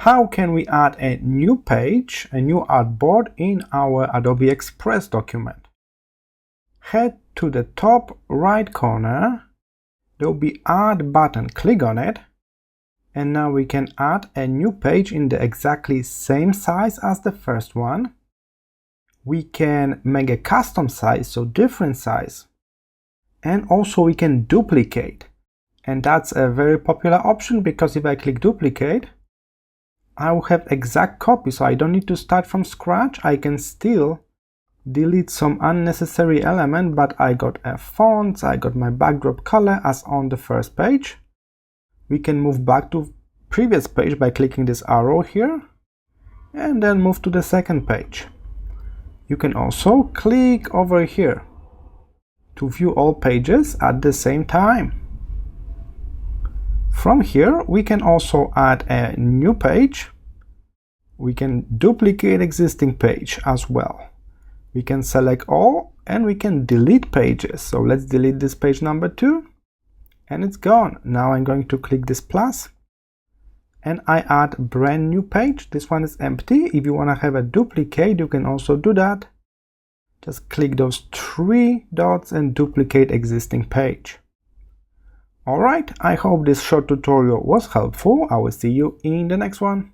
How can we add a new page, a new artboard in our Adobe Express document? Head to the top right corner. There will be Add button, click on it, and now we can add a new page in the exactly same size as the first one. We can make a custom size, so different size, and also we can duplicate, and that's a very popular option because if I click duplicate, I will have exact copy, so I don't need to start from scratch. I can still delete some unnecessary element, but I got a font, I got my backdrop color as on the first page. We can move back to previous page by clicking this arrow here, and then move to the second page. You can also click over here to view all pages at the same time. From here, we can also add a new page. We can duplicate existing page as well. We can select all and we can delete pages. So let's delete this page number 2 and it's gone. Now I'm going to click this plus and I add a brand new page. This one is empty. If you want to have a duplicate, you can also do that. Just click those 3 dots and duplicate existing page. Alright, I hope this short tutorial was helpful. I will see you in the next one.